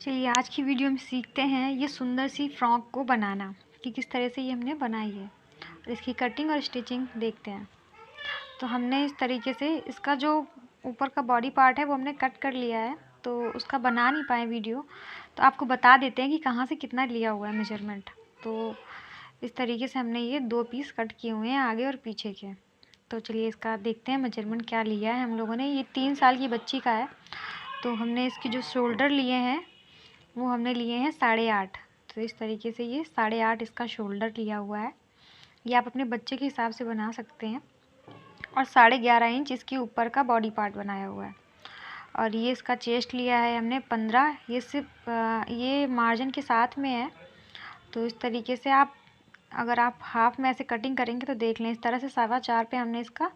चलिए आज की वीडियो में सीखते हैं ये सुंदर सी फ्रॉक को बनाना कि किस तरह से ये हमने बनाई है और इसकी कटिंग और स्टिचिंग देखते हैं। तो हमने इस तरीके से इसका जो ऊपर का बॉडी पार्ट है वो हमने कट कर लिया है, तो उसका बना नहीं पाए वीडियो, तो आपको बता देते हैं कि कहाँ से कितना लिया हुआ है मेजरमेंट। तो इस तरीके से हमने ये 2 पीस कट किए हुए हैं, आगे और पीछे के। तो चलिए इसका देखते हैं मेजरमेंट क्या लिया है हम लोगों ने। ये 3 साल की बच्ची का है, तो हमने इसकी जो शोल्डर लिए हैं वो हमने लिए हैं 8.5। तो इस तरीके से ये 8.5 इसका शोल्डर लिया हुआ है। ये आप अपने बच्चे के हिसाब से बना सकते हैं। और 11.5 इंच इसके ऊपर का बॉडी पार्ट बनाया हुआ है। और ये इसका चेस्ट लिया है हमने 15। ये सिर्फ ये मार्जिन के साथ में है। तो इस तरीके से आप अगर आप हाफ में ऐसे कटिंग करेंगे तो देख लें, इस तरह से 4.25 पे हमने इसका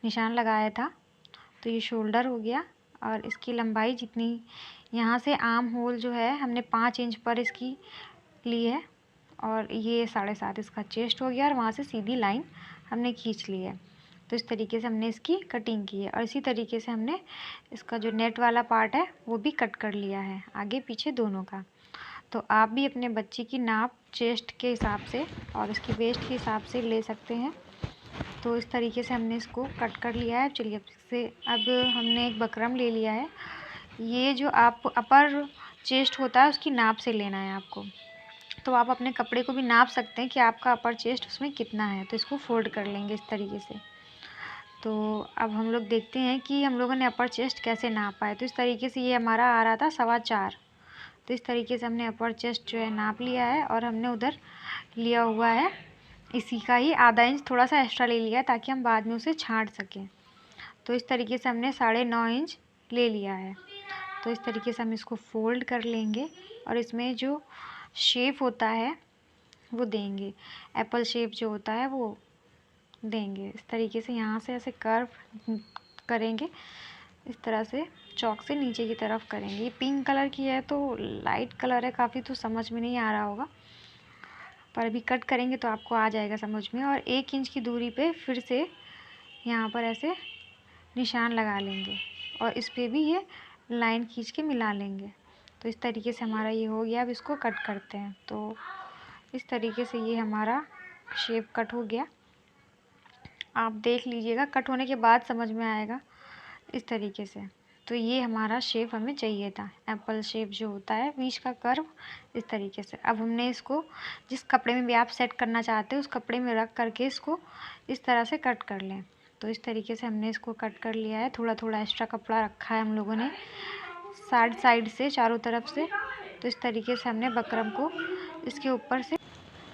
निशान लगाया था। तो ये शोल्डर हो गया। और इसकी लंबाई जितनी यहाँ से आर्म होल जो है हमने 5 इंच पर इसकी ली है। और ये 7.5 इसका चेस्ट हो गया और वहाँ से सीधी लाइन हमने खींच ली है। तो इस तरीके से हमने इसकी कटिंग की है। और इसी तरीके से हमने इसका जो नेट वाला पार्ट है वो भी कट कर लिया है, आगे पीछे दोनों का। तो आप भी अपने बच्चे की नाप चेस्ट के हिसाब से और इसकी वेस्ट के हिसाब से ले सकते हैं। तो इस तरीके से हमने इसको कट कर लिया है। चलिए अब हमने एक बकरम ले लिया है। ये जो आप अपर चेस्ट होता है उसकी नाप से लेना है आपको। तो आप अपने कपड़े को भी नाप सकते हैं कि आपका अपर चेस्ट उसमें कितना है। तो इसको फोल्ड कर लेंगे इस तरीके से। तो अब हम लोग देखते हैं कि हम लोगों ने अपर चेस्ट कैसे नापा है। तो इस तरीके से ये हमारा आ रहा था 4.25। तो इस तरीके से हमने अपर चेस्ट जो है नाप लिया है। और हमने उधर लिया हुआ है इसी का ही आधा इंच थोड़ा सा एक्स्ट्रा ले लिया है ताकि हम बाद में उसे छांट सकें। तो इस तरीके से हमने 9.5 इंच ले लिया है। तो इस तरीके से हम इसको फोल्ड कर लेंगे और इसमें जो शेप होता है वो देंगे, एप्पल शेप जो होता है वो देंगे। इस तरीके से यहाँ से ऐसे कर्व करेंगे, इस तरह से चौक से नीचे की तरफ करेंगे। ये पिंक कलर की है तो लाइट कलर है काफ़ी, तो समझ में नहीं आ रहा होगा, पर अभी कट करेंगे तो आपको आ जाएगा समझ में। और 1 इंच की दूरी पे फिर से यहाँ पर ऐसे निशान लगा लेंगे और इस पे भी ये लाइन खींच के मिला लेंगे। तो इस तरीके से हमारा ये हो गया। अब इसको कट करते हैं। तो इस तरीके से ये हमारा शेप कट हो गया। आप देख लीजिएगा, कट होने के बाद समझ में आएगा इस तरीके से। तो ये हमारा शेप हमें चाहिए था, एप्पल शेप जो होता है बीच का कर्व, इस तरीके से। अब हमने इसको जिस कपड़े में भी आप सेट करना चाहते हैं उस कपड़े में रख करके इसको इस तरह से कट कर लें। तो इस तरीके से हमने इसको कट कर लिया है। थोड़ा थोड़ा एक्स्ट्रा कपड़ा रखा है हम लोगों ने साइड से चारों तरफ से। तो इस तरीके से हमने बकरम को इसके ऊपर से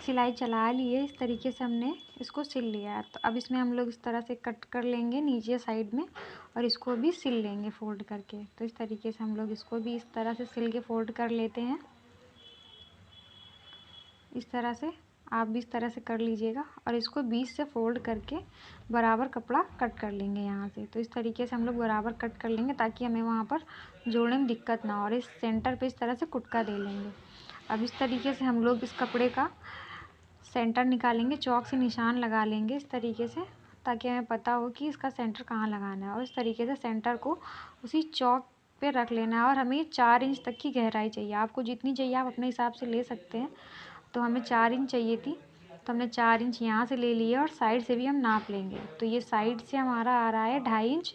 सिलाई चला ली है। इस तरीके से हमने इसको सिल लिया है। तो अब इसमें हम लोग इस तरह से कट कर लेंगे नीचे साइड में और इसको भी सिल लेंगे फोल्ड करके। तो इस तरीके से हम लोग इसको भी इस तरह से सिल के फोल्ड कर लेते हैं। इस तरह से आप भी इस तरह से कर लीजिएगा और इसको बीच से फोल्ड करके बराबर कपड़ा कट कर लेंगे यहाँ से। तो इस तरीके से हम लोग बराबर कट कर लेंगे ताकि हमें वहाँ पर जोड़ने में दिक्कत ना हो। और इस सेंटर पे इस तरह से कुटका दे लेंगे। अब इस तरीके से हम लोग इस कपड़े का सेंटर निकालेंगे, चौक से निशान लगा लेंगे इस तरीके से ताकि हमें पता हो कि इसका सेंटर कहाँ लगाना है। और इस तरीके से सेंटर को उसी चौक पे रख लेना है। और हमें 4 इंच तक की गहराई चाहिए, आपको जितनी चाहिए आप अपने हिसाब से ले सकते हैं। तो हमें 4 इंच चाहिए थी, तो हमने 4 इंच यहाँ से ले लिए और साइड से भी हम नाप लेंगे। तो ये साइड से हमारा आ रहा है 2.5 इंच,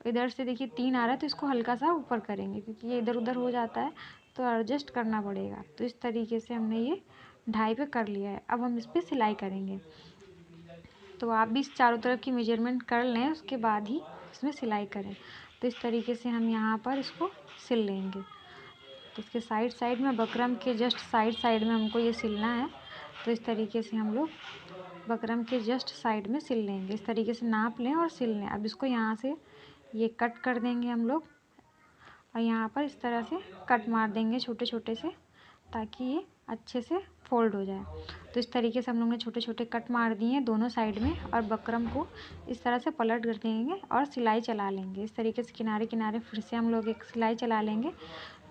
इधर से देखिए 3 आ रहा है। तो इसको हल्का सा ऊपर करेंगे क्योंकि ये इधर उधर हो जाता है तो एडजस्ट करना पड़ेगा। तो इस तरीके से हमने ये 2.5 पे कर लिया है। अब हम इस पर सिलाई करेंगे। तो आप भी इस चारों तरफ की मेजरमेंट कर लें, उसके बाद ही इसमें सिलाई करें। तो इस तरीके से हम यहाँ पर इसको सिल लेंगे। तो इसके साइड में बकरम के जस्ट साइड में हमको ये सिलना है। तो इस तरीके से हम लोग बकरम के जस्ट साइड में सिल लेंगे। इस तरीके से नाप लें और सिल लें। अब इसको यहाँ से ये कट कर देंगे हम लोग और यहाँ पर इस तरह से कट मार देंगे छोटे छोटे से ताकि ये अच्छे से फोल्ड हो जाए। तो इस तरीके से हम लोग ने छोटे छोटे कट मार दिए हैं दोनों साइड में। और बकरम को इस तरह से पलट कर देंगे और सिलाई चला लेंगे। इस तरीके से किनारे किनारे फिर से हम लोग एक सिलाई चला लेंगे।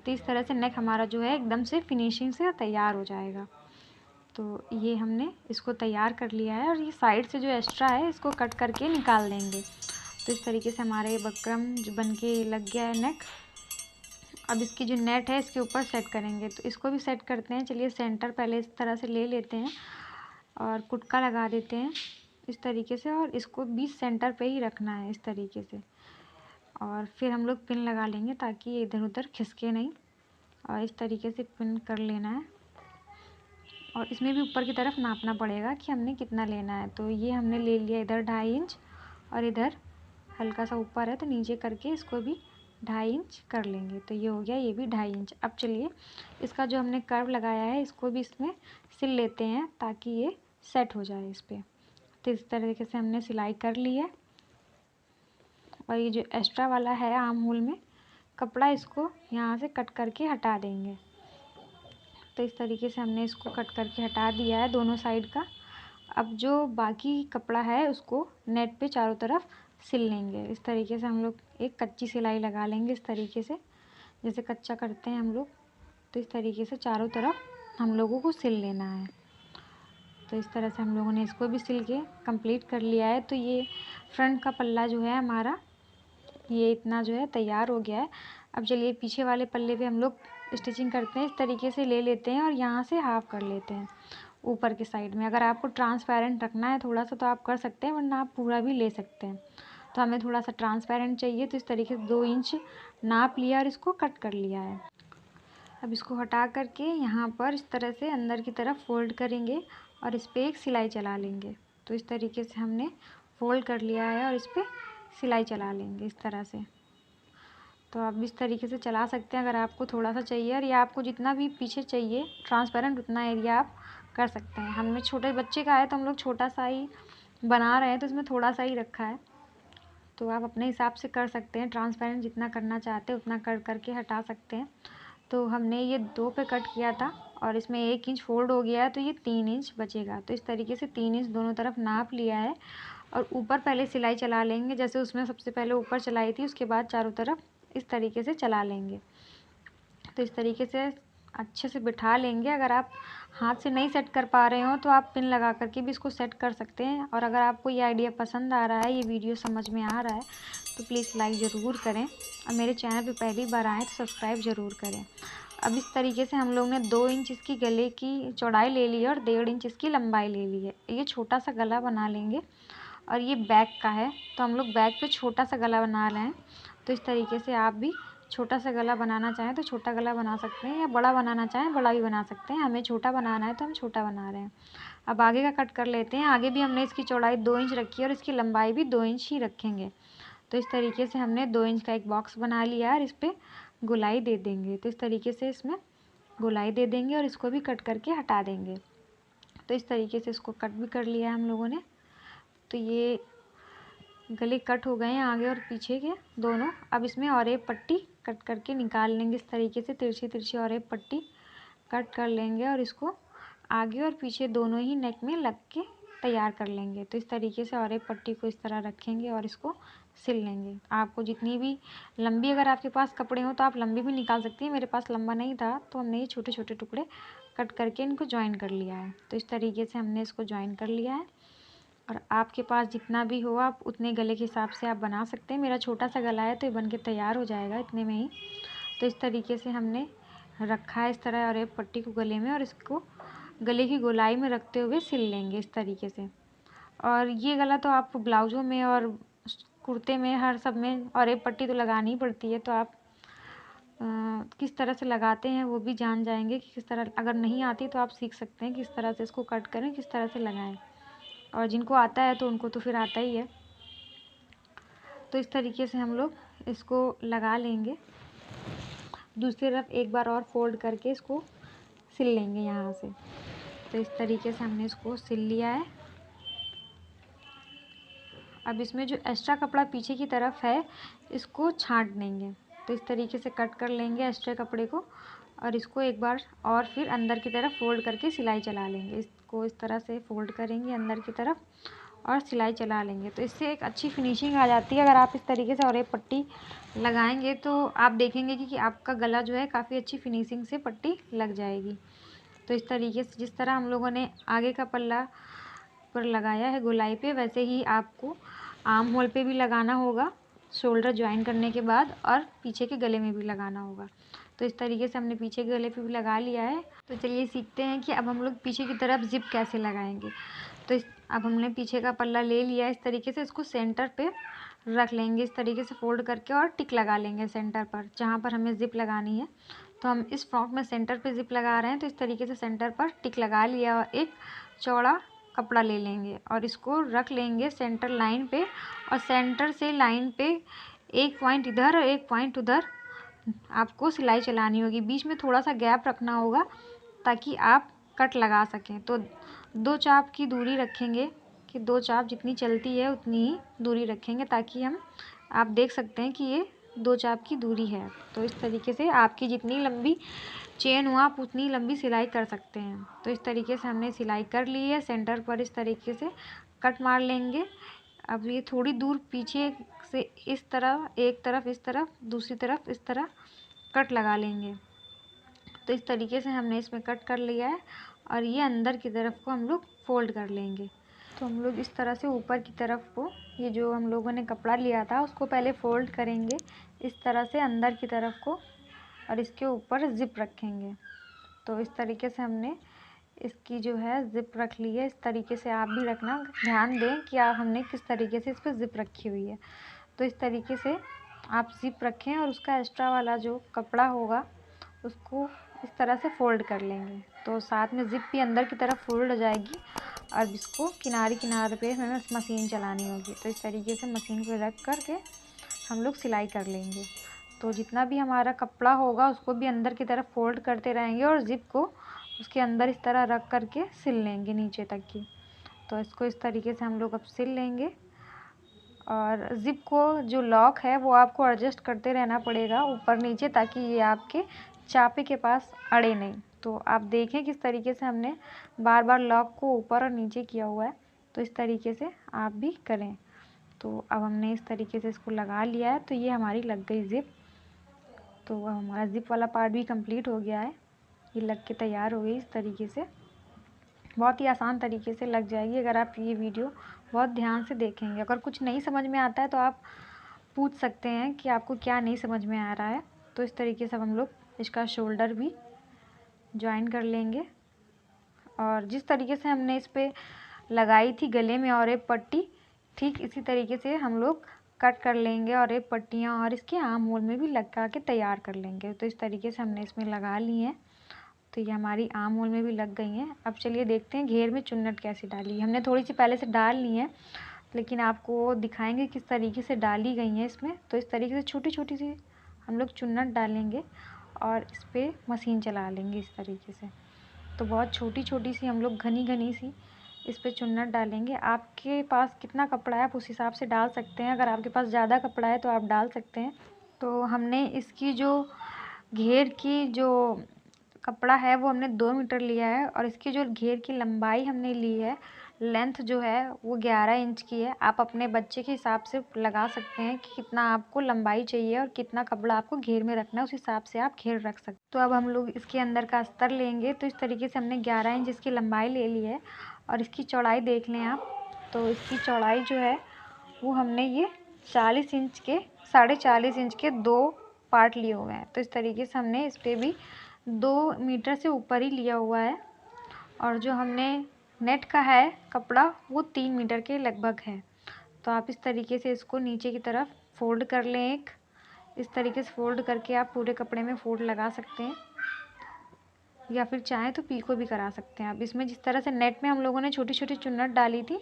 तो इस तरह से नेक हमारा जो है एकदम से फिनिशिंग से तैयार हो जाएगा। तो ये हमने इसको तैयार कर लिया है। और ये साइड से जो एक्स्ट्रा है इसको कट करके निकाल देंगे। तो इस तरीके से हमारा ये बकरम बन के लग गया है नेक। अब इसकी जो नेट है इसके ऊपर सेट करेंगे। तो इसको भी सेट करते हैं। चलिए सेंटर पहले इस तरह से ले लेते हैं और कुटका लगा देते हैं इस तरीके से, और इसको भी सेंटर पे ही रखना है इस तरीके से। और फिर हम लोग पिन लगा लेंगे ताकि ये इधर उधर खिसके नहीं, और इस तरीके से पिन कर लेना है। और इसमें भी ऊपर की तरफ नापना पड़ेगा कि हमने कितना लेना है। तो ये हमने ले लिया इधर 2.5 इंच, और इधर हल्का सा ऊपर है तो नीचे करके इसको भी 2.5 इंच कर लेंगे। तो ये हो गया, ये भी 2.5 इंच। अब चलिए इसका जो हमने कर्व लगाया है इसको भी इसमें सिल लेते हैं ताकि ये सेट हो जाए इस पर। तो इस तरीके से हमने सिलाई कर ली है। और ये जो एक्स्ट्रा वाला है आर्म होल में कपड़ा, इसको यहाँ से कट करके हटा देंगे। तो इस तरीके से हमने इसको कट करके हटा दिया है दोनों साइड का। अब जो बाकी कपड़ा है उसको नेट पे चारों तरफ सिल लेंगे। इस तरीके से हम लोग एक कच्ची सिलाई लगा लेंगे इस तरीके से, जैसे कच्चा करते हैं हम लोग। तो इस तरीके से चारों तरफ हम लोगों को सिल लेना है। तो इस तरह से हम लोगों ने इसको भी सिल के कंप्लीट कर लिया है। तो ये फ्रंट का पल्ला जो है हमारा, ये इतना जो है तैयार हो गया है। अब चलिए पीछे वाले पल्ले पे हम लोग स्टिचिंग करते हैं। इस तरीके से ले लेते हैं और यहाँ से हाफ कर लेते हैं ऊपर के साइड में। अगर आपको ट्रांसपेरेंट रखना है थोड़ा सा तो आप कर सकते हैं, वरना आप पूरा भी ले सकते हैं। तो हमें थोड़ा सा ट्रांसपेरेंट चाहिए, तो इस तरीके से 2 इंच नाप लिया और इसको कट कर लिया है। अब इसको हटा करके यहाँ पर इस तरह से अंदर की तरफ फोल्ड करेंगे और इस पर एक सिलाई चला लेंगे। तो इस तरीके से हमने फोल्ड कर लिया है और इस पर सिलाई चला लेंगे इस तरह से। तो आप इस तरीके से चला सकते हैं अगर आपको थोड़ा सा चाहिए, और या आपको जितना भी पीछे चाहिए ट्रांसपेरेंट उतना एरिया आप कर सकते हैं। हमें छोटे बच्चे का है तो हम लोग छोटा सा ही बना रहे हैं, तो इसमें थोड़ा सा ही रखा है। तो आप अपने हिसाब से कर सकते हैं, ट्रांसपेरेंट जितना करना चाहते हैं उतना कर करके हटा सकते हैं। तो हमने ये 2 पे कट किया था और इसमें 1 इंच फोल्ड हो गया है, तो ये 3 इंच बचेगा। तो इस तरीके से 3 इंच दोनों तरफ नाप लिया है। और ऊपर पहले सिलाई चला लेंगे, जैसे उसमें सबसे पहले ऊपर चलाई थी उसके बाद चारों तरफ इस तरीके से चला लेंगे। तो इस तरीके से अच्छे से बिठा लेंगे। अगर आप हाथ से नहीं सेट कर पा रहे हो तो आप पिन लगा करके भी इसको सेट कर सकते हैं। और अगर आपको ये आइडिया पसंद आ रहा है, ये वीडियो समझ में आ रहा है, तो प्लीज़ लाइक ज़रूर करें, और मेरे चैनल पे पहली बार आएँ तो सब्सक्राइब ज़रूर करें। अब इस तरीके से हम लोग ने 2 इंच इसकी गले की चौड़ाई ले ली है और 1.5 इंच इसकी लंबाई ले ली है। ये छोटा सा गला बना लेंगे, और ये बैक का है तो हम लोग बैक पे छोटा सा गला बना रहे हैं। तो इस तरीके से आप भी छोटा सा गला बनाना चाहें तो छोटा गला बना सकते हैं, या बड़ा बनाना चाहें बड़ा भी बना सकते हैं। हमें छोटा बनाना है तो हम छोटा बना रहे हैं। अब आगे का कट कर लेते हैं। आगे भी हमने इसकी चौड़ाई 2 इंच रखी है और इसकी लंबाई भी 2 इंच ही रखेंगे। तो इस तरीके से हमने 2 इंच का एक बॉक्स बना लिया है और इस पर गोलाई दे देंगे। तो इस तरीके से इसमें गोलाई दे देंगे और इसको भी कट करके हटा देंगे। तो इस तरीके से इसको कट भी कर लिया है हम लोगों ने। तो ये गले कट हो गए हैं आगे और पीछे के दोनों। अब इसमें और एक पट्टी कट करके निकाल लेंगे इस तरीके से, तिरछी तिरछी और एक पट्टी कट कर लेंगे और इसको आगे और पीछे दोनों ही नेक में लग के तैयार कर लेंगे। तो इस तरीके से और एक पट्टी को इस तरह रखेंगे और इसको सिल लेंगे। आपको जितनी भी लंबी, अगर आपके पास कपड़े हो तो आप लंबी भी निकाल सकती हैं। मेरे पास लंबा नहीं था तो हमने ये छोटे छोटे टुकड़े कट करके इनको ज्वाइन कर लिया है। तो इस तरीके से हमने इसको ज्वाइन कर लिया है। और आपके पास जितना भी हो आप उतने गले के हिसाब से आप बना सकते हैं। मेरा छोटा सा गला है तो ये बन के तैयार हो जाएगा इतने में ही। तो इस तरीके से हमने रखा है इस तरह और एक पट्टी को गले में, और इसको गले की गोलाई में रखते हुए सिल लेंगे इस तरीके से। और ये गला तो आपको ब्लाउज़ों में और कुर्ते में हर सब में और एक पट्टी तो लगानी ही पड़ती है। तो आप किस तरह से लगाते हैं वो भी जान जाएंगे कि किस तरह, अगर नहीं आती तो आप सीख सकते हैं किस तरह से इसको कट करें, किस तरह से लगाएं। और जिनको आता है तो उनको तो फिर आता ही है। तो इस तरीके से हम लोग इसको लगा लेंगे। दूसरी तरफ एक बार और फोल्ड करके इसको सिल लेंगे यहाँ से। तो इस तरीके से हमने इसको सिल लिया है। अब इसमें जो एक्स्ट्रा कपड़ा पीछे की तरफ है इसको छांट देंगे। तो इस तरीके से कट कर लेंगे एक्स्ट्रा कपड़े को, और इसको एक बार और फिर अंदर की तरफ फोल्ड करके सिलाई चला लेंगे। इसको इस तरह से फोल्ड करेंगे अंदर की तरफ और सिलाई चला लेंगे। तो इससे एक अच्छी फिनिशिंग आ जाती है। अगर आप इस तरीके से और एक पट्टी लगाएंगे तो आप देखेंगे कि आपका गला जो है काफ़ी अच्छी फिनिशिंग से पट्टी लग जाएगी। तो इस तरीके से जिस तरह हम लोगों ने आगे का पल्ला पर लगाया है गोलाई पे, वैसे ही आपको आर्म होल पे भी लगाना होगा शोल्डर ज्वाइन करने के बाद, और पीछे के गले में भी लगाना होगा। तो इस तरीके से हमने पीछे के गले पे भी लगा लिया है। तो चलिए सीखते हैं कि अब हम लोग पीछे की तरफ जिप कैसे लगाएंगे। तो अब हमने पीछे का पल्ला ले लिया है। इस तरीके से इसको सेंटर पे रख लेंगे, इस तरीके से फोल्ड करके, और टिक लगा लेंगे सेंटर पर जहाँ पर हमें जिप लगानी है। तो हम इस फ्रॉक में सेंटर पे जिप लगा रहे हैं, तो इस तरीके से सेंटर पर टिक लगा लिया और एक चौड़ा कपड़ा ले लेंगे और इसको रख लेंगे सेंटर लाइन पे, और सेंटर से लाइन पे एक पॉइंट इधर और एक पॉइंट उधर आपको सिलाई चलानी होगी। बीच में थोड़ा सा गैप रखना होगा ताकि आप कट लगा सकें। तो 2 चाप की दूरी रखेंगे कि 2 चाप जितनी चलती है उतनी ही दूरी रखेंगे, ताकि आप देख सकते हैं कि ये 2 चाप की दूरी है। तो इस तरीके से आपकी जितनी लंबी चेन हो आप उतनी लंबी सिलाई कर सकते हैं। तो इस तरीके से हमने सिलाई कर ली है। सेंटर पर इस तरीके से कट मार लेंगे। अब ये थोड़ी दूर पीछे से इस तरह, एक तरफ इस तरफ, दूसरी तरफ इस तरह कट लगा लेंगे। तो इस तरीके से हमने इसमें कट कर लिया है और ये अंदर की तरफ को हम लोग फोल्ड कर लेंगे। तो हम लोग इस तरह से ऊपर की तरफ को, ये जो हम लोगों ने कपड़ा लिया था उसको पहले फोल्ड करेंगे इस तरह से अंदर की तरफ को, और इसके ऊपर जिप रखेंगे। तो इस तरीके से हमने इसकी जो है जिप रख ली है। इस तरीके से आप भी रखना, ध्यान दें कि हमने किस तरीके से इस पर जिप रखी हुई है। तो इस तरीके से आप जिप रखें और उसका एक्स्ट्रा वाला जो कपड़ा होगा उसको इस तरह से फोल्ड कर लेंगे। तो साथ में जिप भी अंदर की तरफ फोल्ड हो जाएगी और इसको किनारे पे हमें मशीन चलानी होगी। तो इस तरीके से मशीन को रख करके हम लोग सिलाई कर लेंगे। तो जितना भी हमारा कपड़ा होगा उसको भी अंदर की तरफ फोल्ड करते रहेंगे और जिप को उसके अंदर इस तरह रख करके सिल लेंगे नीचे तक की। तो इसको इस तरीके से हम लोग अब सिल लेंगे। और जिप को जो लॉक है वो आपको एडजस्ट करते रहना पड़ेगा ऊपर नीचे, ताकि ये आपके चापे के पास अड़े नहीं। तो आप देखें किस तरीके से हमने बार बार लॉक को ऊपर और नीचे किया हुआ है। तो इस तरीके से आप भी करें। तो अब हमने इस तरीके से इसको लगा लिया है। तो ये हमारी लग गई जिप। तो हमारा जिप वाला पार्ट भी कंप्लीट हो गया है, ये लग के तैयार हो गई। इस तरीके से बहुत ही आसान तरीके से लग जाएगी अगर आप ये वीडियो बहुत ध्यान से देखेंगे। अगर कुछ नहीं समझ में आता है तो आप पूछ सकते हैं कि आपको क्या नहीं समझ में आ रहा है। तो इस तरीके से हम लोग इसका शोल्डर भी ज्वाइन कर लेंगे, और जिस तरीके से हमने इस पर लगाई थी गले में और एक पट्टी, ठीक इसी तरीके से हम लोग कट कर लेंगे और एक पट्टियाँ और इसके आर्म होल में भी लगा के तैयार कर लेंगे। तो इस तरीके से हमने इसमें लगा ली हैं। तो ये हमारी आर्म होल में भी लग गई हैं। अब चलिए देखते हैं घेर में चुन्नट कैसे डाली। हमने थोड़ी सी पहले से डाल ली है, लेकिन आपको दिखाएंगे किस तरीके से डाली गई हैं इसमें। तो इस तरीके से छोटी छोटी सी हम लोग चुन्नट डालेंगे और इस पर मशीन चला लेंगे इस तरीके से। तो बहुत छोटी छोटी सी हम लोग घनी घनी सी इस पर चुन्नट डालेंगे। आपके पास कितना कपड़ा है आप उस हिसाब से डाल सकते हैं। अगर आपके पास ज़्यादा कपड़ा है तो आप डाल सकते हैं। तो हमने इसकी जो घेर की जो कपड़ा है वो हमने 2 मीटर लिया है, और इसकी जो घेर की लंबाई हमने ली है, लेंथ जो है वो 11 इंच की है। आप अपने बच्चे के हिसाब से लगा सकते हैं कि कितना आपको लंबाई चाहिए और कितना कपड़ा आपको घेर में रखना है, उस हिसाब से आप घेर रख सकते हैं। तो अब हम लोग इसके अंदर का अस्तर लेंगे। तो इस तरीके से हमने 11 इंच इसकी लंबाई ले ली है, और इसकी चौड़ाई देख लें आप। तो इसकी चौड़ाई जो है वो हमने ये 40 इंच के 40.5 इंच के 2 पार्ट लिए हुए हैं। तो इस तरीके से हमने इस पर भी 2 मीटर से ऊपर ही लिया हुआ है, और जो हमने नेट का है कपड़ा वो 3 मीटर के लगभग है। तो आप इस तरीके से इसको नीचे की तरफ फोल्ड कर लें। एक इस तरीके से फोल्ड करके आप पूरे कपड़े में फोल्ड लगा सकते हैं, या फिर चाहें तो पीको भी करा सकते हैं आप। इसमें जिस तरह से नेट में हम लोगों ने छोटी छोटी चुन्नट डाली थी,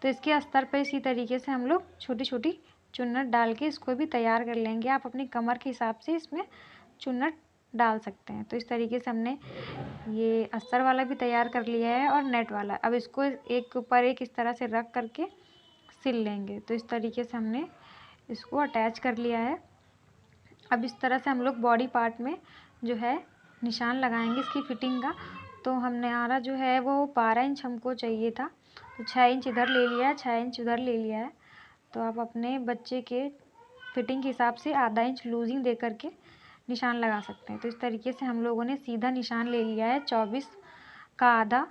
तो इसके अस्तर पर इसी तरीके से हम लोग छोटी छोटी चुन्नट डाल के इसको भी तैयार कर लेंगे। आप अपनी कमर के हिसाब से इसमें चुन्नट डाल सकते हैं। तो इस तरीके से हमने ये अस्तर वाला भी तैयार कर लिया है और नेट वाला। अब इसको एक के ऊपर एक इस तरह से रख करके सिल लेंगे। तो इस तरीके से हमने इसको अटैच कर लिया है। अब इस तरह से हम लोग बॉडी पार्ट में जो है निशान लगाएंगे इसकी फिटिंग का। तो हमने आरा जो है वो 12 इंच हमको चाहिए था, तो 6 इंच इधर ले लिया है, 6 इंच उधर ले लिया है। तो आप अपने बच्चे के फिटिंग के हिसाब से आधा इंच लूजिंग दे करके निशान लगा सकते हैं। तो इस तरीके से हम लोगों ने सीधा निशान ले लिया है 24 का आधा,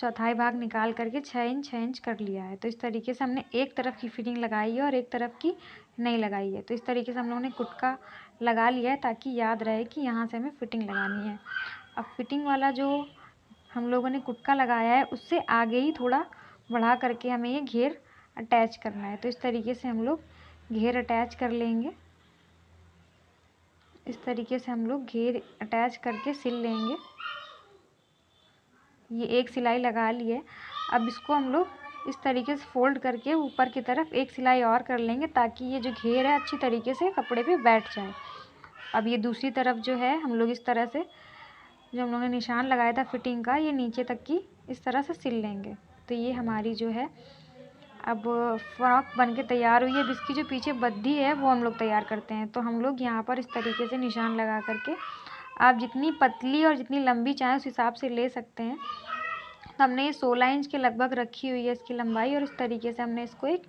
चौथाई भाग निकाल करके 6 इंच कर लिया है। तो इस तरीके से हमने एक तरफ की फिटिंग लगाई है और एक तरफ की नहीं लगाई है। तो इस तरीके से हम लोगों ने कुटका लगा लिया है ताकि याद रहे कि यहाँ से हमें फिटिंग लगानी है। अब फिटिंग वाला जो हम लोगों ने कुटका लगाया है उससे आगे ही थोड़ा बढ़ा करके हमें ये घेर अटैच करना है। तो इस तरीके से हम लोग घेर अटैच कर लेंगे। इस तरीके से हम लोग घेर अटैच करके सिल लेंगे। ये एक सिलाई लगा ली है। अब इसको हम लोग इस तरीके से फोल्ड करके ऊपर की तरफ एक सिलाई और कर लेंगे ताकि ये जो घेर है अच्छी तरीके से कपड़े पे बैठ जाए। अब ये दूसरी तरफ जो है हम लोग इस तरह से जो हम लोगों ने निशान लगाया था फिटिंग का, ये नीचे तक की इस तरह से सिल लेंगे। तो ये हमारी जो है अब फ्रॉक बन के तैयार हुई है। अब इसकी जो पीछे बद्धी है वो हम लोग तैयार करते हैं। तो हम लोग यहाँ पर इस तरीके से निशान लगा करके, आप जितनी पतली और जितनी लंबी चाहें उस हिसाब से ले सकते हैं। तो हमने ये 16 इंच के लगभग रखी हुई है इसकी लंबाई, और इस तरीके से हमने इसको एक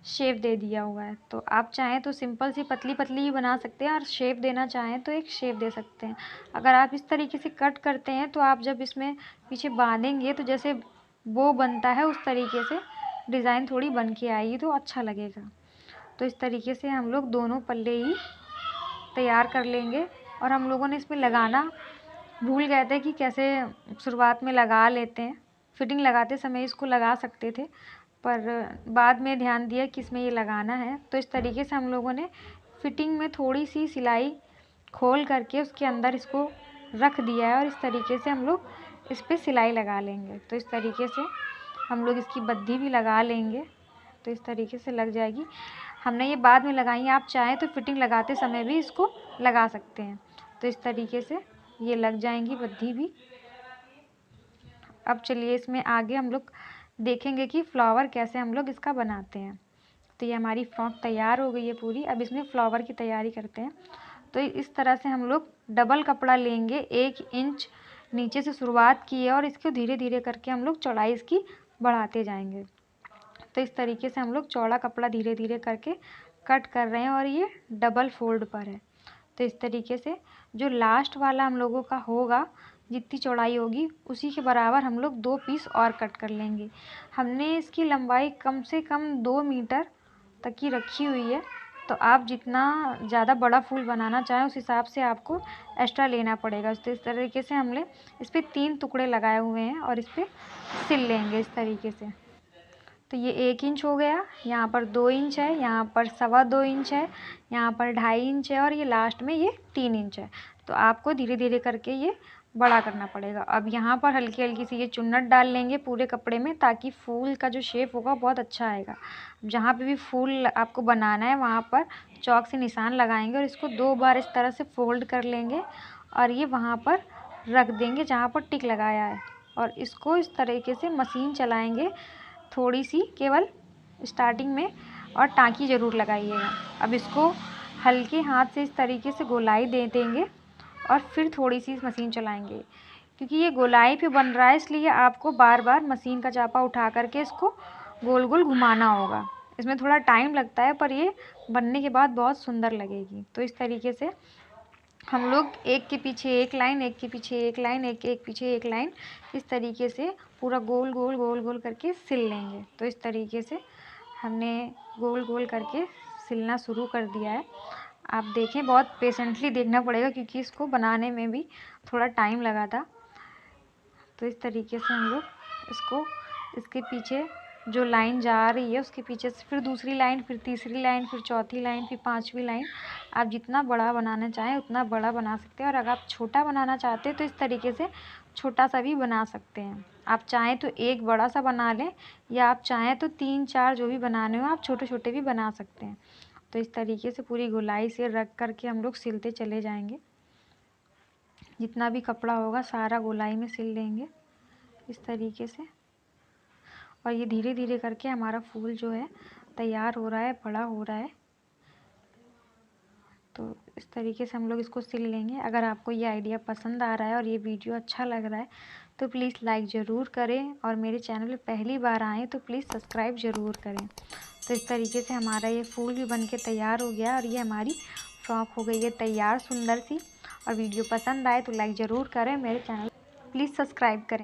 शेप दे दिया हुआ है। तो आप चाहें तो सिंपल सी पतली पतली ही बना सकते हैं, और शेप देना चाहें तो एक शेप दे सकते हैं। अगर आप इस तरीके से कट करते हैं तो आप जब इसमें पीछे बांधेंगे तो जैसे बो बनता है उस तरीके से डिज़ाइन थोड़ी बन के आएगी तो अच्छा लगेगा। तो इस तरीके से हम लोग दोनों पल्ले ही तैयार कर लेंगे। और हम लोगों ने इसमें लगाना भूल गए थे कि कैसे शुरुआत में लगा लेते हैं। फिटिंग लगाते समय इसको लगा सकते थे, पर बाद में ध्यान दिया कि इसमें ये लगाना है। तो इस तरीके से हम लोगों ने फिटिंग में थोड़ी सी सिलाई खोल करके उसके अंदर इसको रख दिया है, और इस तरीके से हम लोग इस पर सिलाई लगा लेंगे। तो इस तरीके से हम लोग इसकी बद्धी भी लगा लेंगे। तो इस तरीके से लग जाएगी। हमने ये बाद में लगाई है, आप चाहें तो फिटिंग लगाते समय भी इसको लगा सकते हैं। तो इस तरीके से ये लग जाएंगी बद्धी भी। अब चलिए इसमें आगे हम लोग देखेंगे कि फ्लावर कैसे हम लोग इसका बनाते हैं। तो ये हमारी फ्रॉक तैयार हो गई है पूरी। अब इसमें फ्लावर की तैयारी करते हैं। तो इस तरह से हम लोग डबल कपड़ा लेंगे, 1 इंच नीचे से शुरुआत की है, और इसको धीरे धीरे करके हम लोग चौड़ाई इसकी बढ़ाते जाएंगे। तो इस तरीके से हम लोग चौड़ा कपड़ा धीरे धीरे करके कट कर रहे हैं, और ये डबल फोल्ड पर है। तो इस तरीके से जो लास्ट वाला हम लोगों का होगा, जितनी चौड़ाई होगी उसी के बराबर हम लोग 2 पीस और कट कर लेंगे। हमने इसकी लंबाई कम से कम 2 मीटर तक की रखी हुई है। तो आप जितना ज़्यादा बड़ा फूल बनाना चाहें उस हिसाब से आपको एक्स्ट्रा लेना पड़ेगा। तो इस तरीके से हमने इस पर 3 टुकड़े लगाए हुए हैं, और इस पर सिल लेंगे इस तरीके से। तो ये 1 इंच हो गया, यहाँ पर 2 इंच है, यहाँ पर 2.25 इंच है, यहाँ पर 2.5 इंच है, और ये लास्ट में ये 3 इंच है। तो आपको धीरे धीरे करके ये बड़ा करना पड़ेगा। अब यहाँ पर हल्की हल्की सी ये चुन्नट डाल लेंगे पूरे कपड़े में, ताकि फूल का जो शेप होगा बहुत अच्छा आएगा। जहाँ पे भी फूल आपको बनाना है वहाँ पर चॉक से निशान लगाएंगे, और इसको 2 बार इस तरह से फोल्ड कर लेंगे, और ये वहाँ पर रख देंगे जहाँ पर टिक लगाया है। और इसको इस तरीके से मशीन चलाएँगे थोड़ी सी, केवल स्टार्टिंग में, और टाँकी ज़रूर लगाइएगा। अब इसको हल्के हाथ से इस तरीके से गोलाई दे देंगे, और फिर थोड़ी सी मशीन चलाएंगे। क्योंकि ये गोलाई पे बन रहा है इसलिए आपको बार बार मशीन का चापा उठा करके इसको गोल गोल घुमाना होगा। इसमें थोड़ा टाइम लगता है, पर ये बनने के बाद बहुत सुंदर लगेगी। तो इस तरीके से हम लोग एक के पीछे एक लाइन, एक के पीछे एक लाइन, एक एक पीछे एक लाइन, इस तरीके से पूरा गोल गोल गोल गोल करके सिल लेंगे। तो इस तरीके से हमने गोल गोल करके सिलना शुरू कर दिया है। आप देखें, बहुत पेशेंटली देखना पड़ेगा क्योंकि इसको बनाने में भी थोड़ा टाइम लगा था। तो इस तरीके से हम लोग इसको, इसके पीछे जो लाइन जा रही है उसके पीछे से फिर दूसरी लाइन, फिर तीसरी लाइन, फिर चौथी लाइन, फिर 5वीं लाइन। आप जितना बड़ा बनाना चाहें उतना बड़ा बना सकते हैं, और अगर आप छोटा बनाना चाहते हैं तो इस तरीके से छोटा सा भी बना सकते हैं। आप चाहें तो एक बड़ा सा बना लें, या आप चाहें तो 3-4 जो भी बनाने हो आप छोटे छोटे भी बना सकते हैं। तो इस तरीके से पूरी गोलाई से रख करके हम लोग सिलते चले जाएंगे। जितना भी कपड़ा होगा सारा गोलाई में सिल लेंगे इस तरीके से। और ये धीरे धीरे करके हमारा फूल जो है तैयार हो रहा है, बड़ा हो रहा है। तो इस तरीके से हम लोग इसको सिल लेंगे। अगर आपको ये आइडिया पसंद आ रहा है और ये वीडियो अच्छा लग रहा है तो प्लीज़ लाइक ज़रूर करें, और मेरे चैनल पे पहली बार आएँ तो प्लीज़ सब्सक्राइब ज़रूर करें। तो इस तरीके से हमारा ये फूल भी बन के तैयार हो गया, और ये हमारी फ्रॉक हो गई है तैयार सुंदर सी। और वीडियो पसंद आए तो लाइक ज़रूर करें, मेरे चैनल प्लीज़ सब्सक्राइब करें।